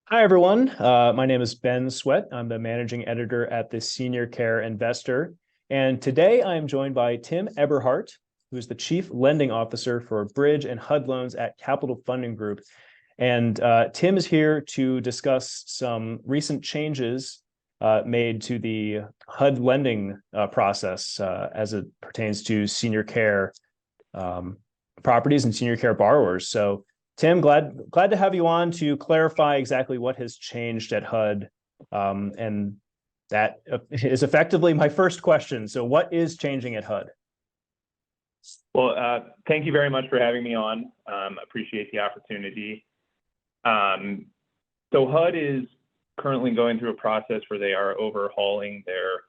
Hi, everyone. My name is Ben Sweat. I'm the managing editor at the SeniorCare Investor. And today I am joined by Tim Eberhardt, who is the Chief Lending Officer for Bridge and HUD Loans at Capital Funding Group. And Tim is here to discuss some recent changes made to the HUD lending process as it pertains to senior care properties and senior care borrowers. So Tim, glad to have you on to clarify exactly what has changed at HUD. And that is effectively my first question. So what is changing at HUD? Well, thank you very much for having me on. Appreciate the opportunity. So HUD is currently going through a process where they are overhauling their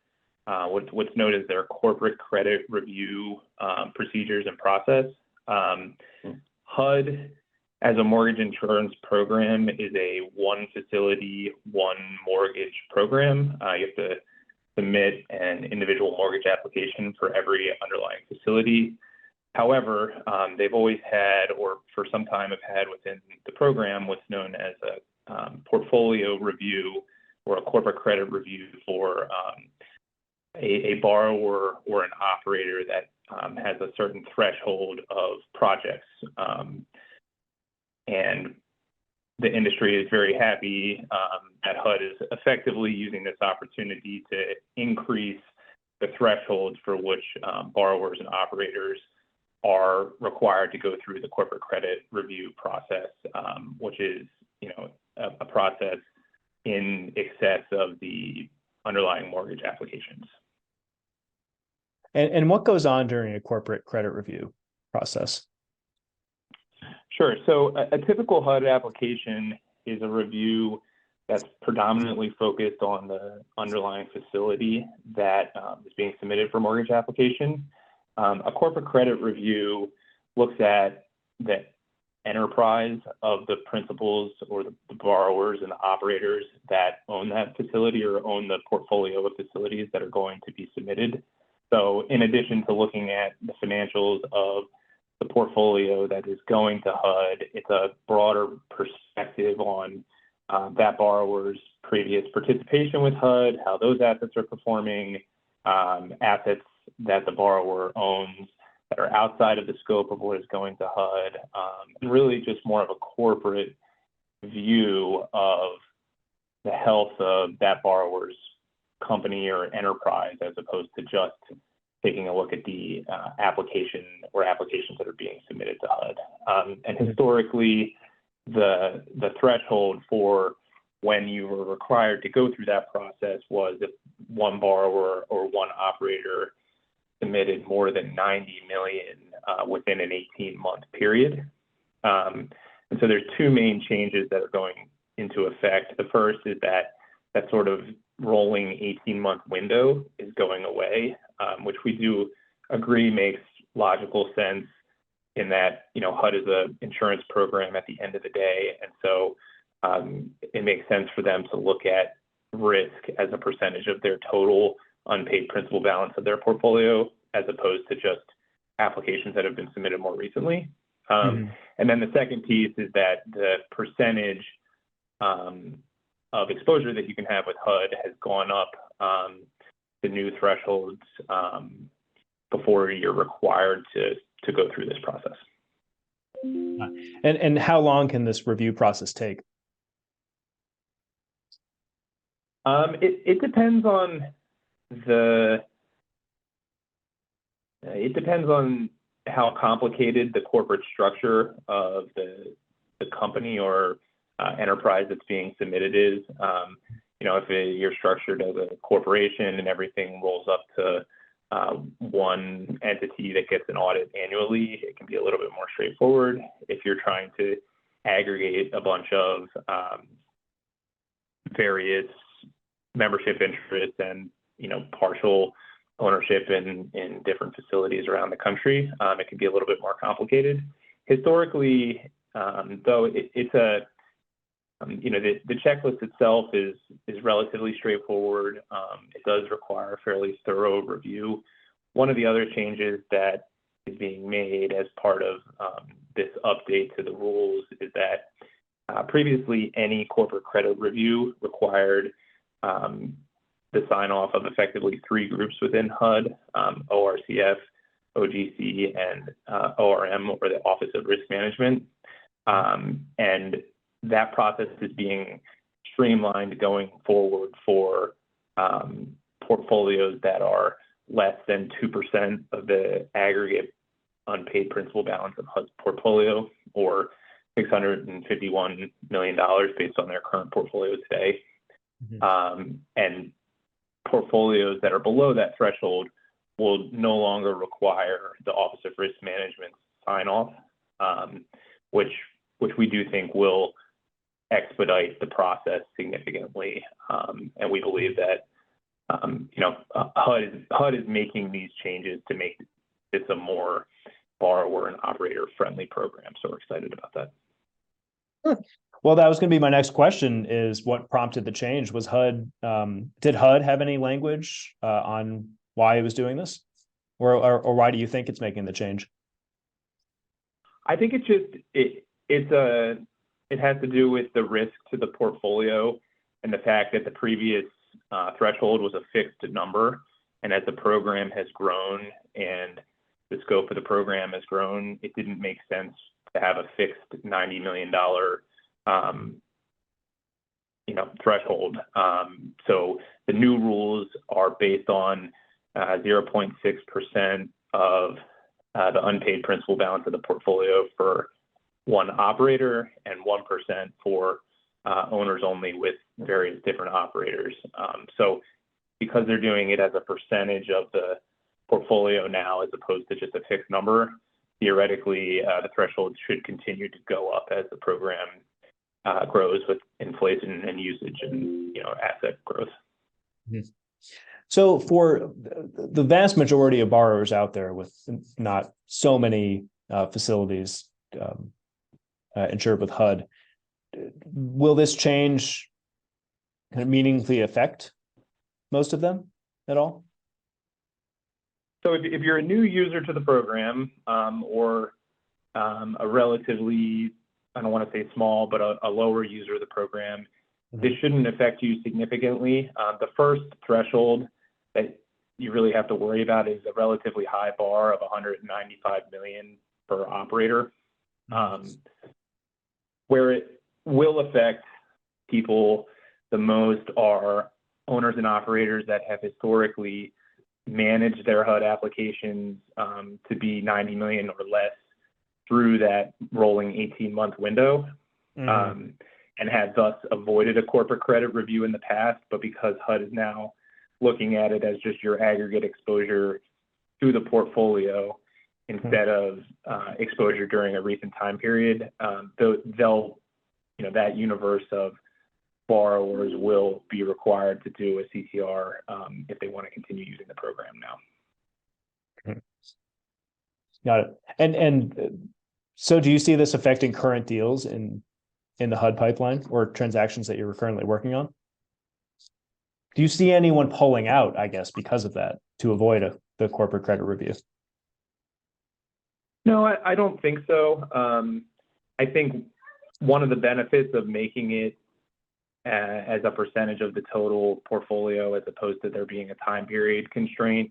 what's known as their corporate credit review procedures and process. HUD, as a mortgage insurance program, is a one facility, one mortgage program. You have to submit an individual mortgage application for every underlying facility. However, they've always had, or for some time have had within the program, what's known as a portfolio review or a corporate credit review for a borrower or an operator that has a certain threshold of projects. And the industry is very happy that HUD is effectively using this opportunity to increase the thresholds for which borrowers and operators are required to go through the corporate credit review process, which is, a process in excess of the underlying mortgage applications. And what goes on during a corporate credit review process? Sure. So a typical HUD application is a review that's predominantly focused on the underlying facility that is being submitted for mortgage application. A corporate credit review looks at the enterprise of the principals or the borrowers and the operators that own that facility or own the portfolio of facilities that are going to be submitted. So in addition to looking at the financials of the portfolio that is going to HUD, it's a broader perspective on that borrower's previous participation with HUD, how those assets are performing, assets that the borrower owns that are outside of the scope of what is going to HUD, and really just more of a corporate view of the health of that borrower's company or enterprise, as opposed to just taking a look at the application or applications that are being submitted to HUD. And historically, the threshold for when you were required to go through that process was if one borrower or one operator submitted more than 90 million within an 18-month period. And so there's two main changes that are going into effect. The first is that sort of rolling 18-month window is going away, which we do agree makes logical sense in that, HUD is an insurance program at the end of the day. And so it makes sense for them to look at risk as a percentage of their total unpaid principal balance of their portfolio, as opposed to just applications that have been submitted more recently. And then the second piece is that the percentage of exposure that you can have with HUD has gone up to new thresholds before you're required to go through this process. And how long can this review process take? It depends on how complicated the corporate structure of the company or enterprise that's being submitted is. If you're structured as a corporation and everything rolls up to one entity that gets an audit annually, it can be a little bit more straightforward. If you're trying to aggregate a bunch of various membership interests and partial ownership in different facilities around the country, it can be a little bit more complicated. Historically, though, the checklist itself is relatively straightforward. It does require a fairly thorough review. One of the other changes that is being made as part of this update to the rules is that Previously, any corporate credit review required the sign off of effectively three groups within HUD, ORCF, OGC, and ORM, or the Office of Risk Management. And that process is being streamlined going forward for portfolios that are less than 2% of the aggregate unpaid principal balance of HUD's portfolio, or $651 million based on their current portfolio today. And portfolios that are below that threshold will no longer require the Office of Risk Management sign off, which we do think will expedite the process significantly. And we believe that HUD is making these changes to make this a more borrower and operator friendly program. So we're excited about that. Well, that was going to be my next question, is what prompted the change? Was HUD, did HUD have any language on why it was doing this? Or why do you think it's making the change? I think it has to do with the risk to the portfolio and the fact that the previous threshold was a fixed number. And as the program has grown and the scope of the program has grown, it didn't make sense to have a fixed $90 million threshold. So the new rules are based on 0.6% of the unpaid principal balance of the portfolio for one operator and 1% for owners only with various different operators. So because they're doing it as a percentage of the portfolio now, as opposed to just a fixed number, theoretically, the threshold should continue to go up as the program grows with inflation and usage and asset growth. So for the vast majority of borrowers out there with not so many facilities insured with HUD, will this change kind of meaningfully affect most of them at all? So if you're a new user to the program, or a relatively, I don't want to say small, but a lower user of the program, this shouldn't affect you significantly. The first threshold that you really have to worry about is a relatively high bar of 195 million per operator. Where it will affect people the most are owners and operators that have historically managed their HUD applications to be 90 million or less through that rolling 18-month window, and have thus avoided a corporate credit review in the past. But because HUD is now looking at it as just your aggregate exposure to the portfolio instead of exposure during a recent time period, they'll that universe of borrowers will be required to do a CCR if they want to continue using the program now. Got it. And so do you see this affecting current deals in the HUD pipeline or transactions that you're currently working on? Do you see anyone pulling out, I guess, because of that, to avoid the corporate credit review? No, I don't think so. I think one of the benefits of making it as a percentage of the total portfolio, as opposed to there being a time period constraint,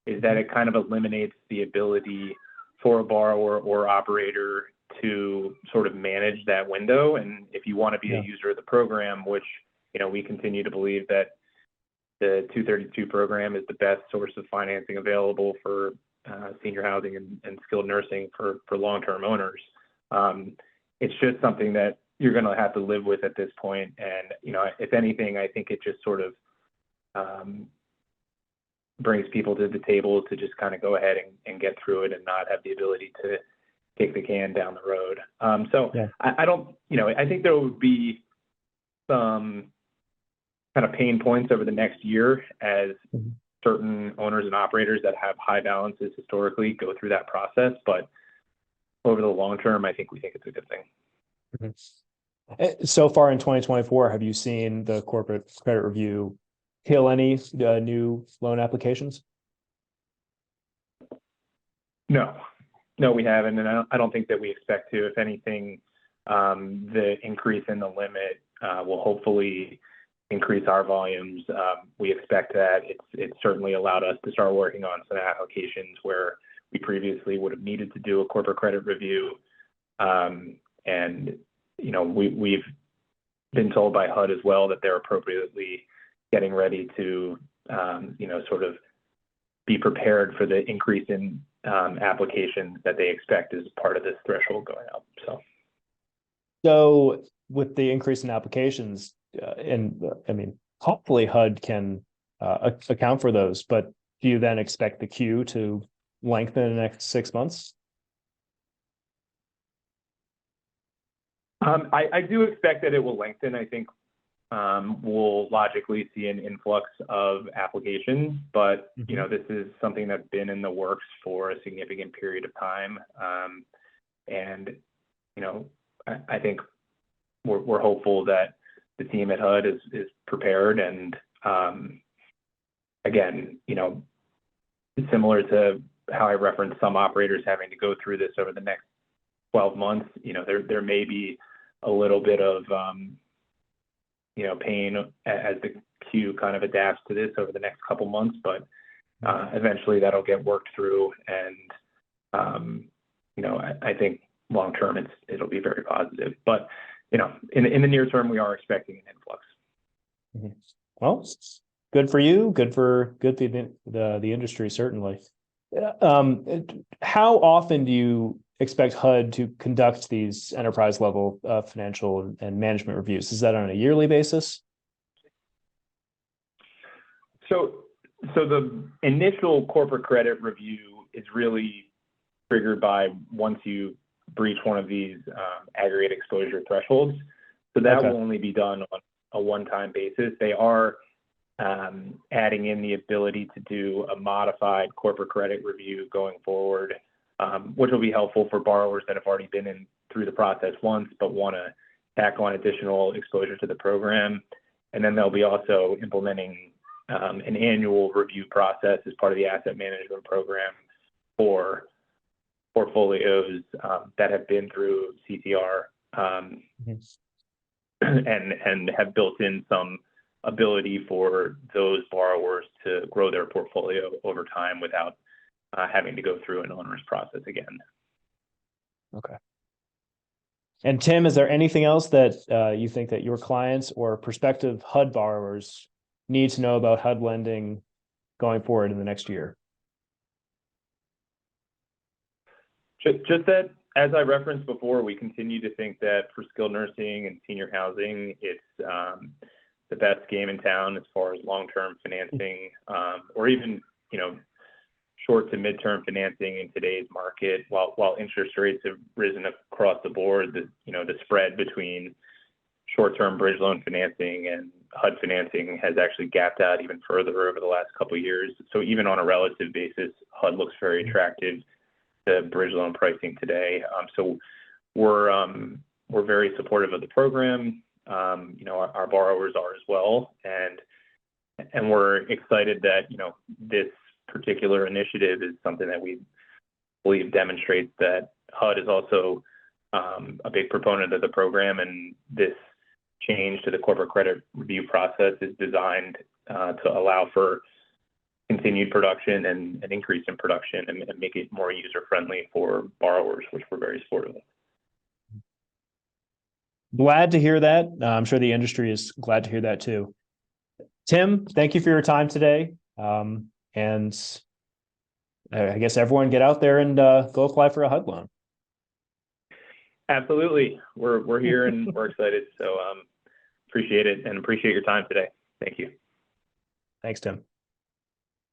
is that it kind of eliminates the ability for a borrower or operator to sort of manage that window. And if you want to be a user of the program, which we continue to believe that the 232 program is the best source of financing available for senior housing and skilled nursing for long-term owners. It's just something that you're going to have to live with at this point. And, if anything, I think it just sort of brings people to the table to just kind of go ahead and get through it and not have the ability to kick the can down the road. I don't, I think there would be some kind of pain points over the next year as certain owners and operators that have high balances historically go through that process. But over the long term, we think it's a good thing. So far in 2024, have you seen the corporate credit review kill any new loan applications? No, we haven't. And I don't think that we expect to. If anything, the increase in the limit will hopefully increase our volumes. We expect that it's certainly allowed us to start working on some applications where we previously would have needed to do a corporate credit review. And, you know, we've been told by HUD as well that they're appropriately getting ready to, you know, sort of be prepared for the increase in applications that they expect as part of this threshold going up. So with the increase in applications, and I mean, hopefully HUD can account for those, but do you then expect the queue to lengthen in the next 6 months? I do expect that it will lengthen. I think we'll logically see an influx of applications, but you know, this is something that's been in the works for a significant period of time. And you know, I think we're hopeful that the team at HUD is prepared. And again, you know, similar to how I referenced some operators having to go through this over the next 12 months, you know, there may be a little bit of, you know, pain as the queue kind of adapts to this over the next couple months, but eventually that'll get worked through. And, you know, I think long term it'll be very positive. But, you know, in the near term, we are expecting an influx. Well, good for you. Good for the industry, certainly. How often do you expect HUD to conduct these enterprise level financial and management reviews? Is that on a yearly basis? So the initial corporate credit review is really triggered by once you breach one of these aggregate exposure thresholds. So that will only be done on a one-time basis. They are adding in the ability to do a modified corporate credit review going forward, which will be helpful for borrowers that have already been through the process once, but want to tack on additional exposure to the program. And then they'll be also implementing an annual review process as part of the asset management program for portfolios that have been through CCR and have built in some ability for those borrowers to grow their portfolio over time without having to go through an onerous process again. Okay. And Tim, is there anything else that you think that your clients or prospective HUD borrowers need to know about HUD lending going forward in the next year? Just that, as I referenced before, we continue to think that for skilled nursing and senior housing, it's the best game in town as far as long-term financing, or even, you know, short to mid-term financing in today's market. While interest rates have risen across the board, the spread between short-term bridge loan financing and HUD financing has actually gapped out even further over the last couple of years. So even on a relative basis, HUD looks very attractive to bridge loan pricing today. So we're very supportive of the program. You know, our borrowers are as well, and we're excited that, you know, this particular initiative is something that we believe demonstrates that HUD is also a big proponent of the program, and this change to the corporate credit review process is designed to allow for continued production and an increase in production and make it more user-friendly for borrowers, which we're very supportive of. Glad to hear that. I'm sure the industry is glad to hear that too. Tim, thank you for your time today. And I guess everyone get out there and go apply for a HUD loan. Absolutely. We're here and we're excited. So appreciate it and appreciate your time today. Thank you. Thanks, Tim.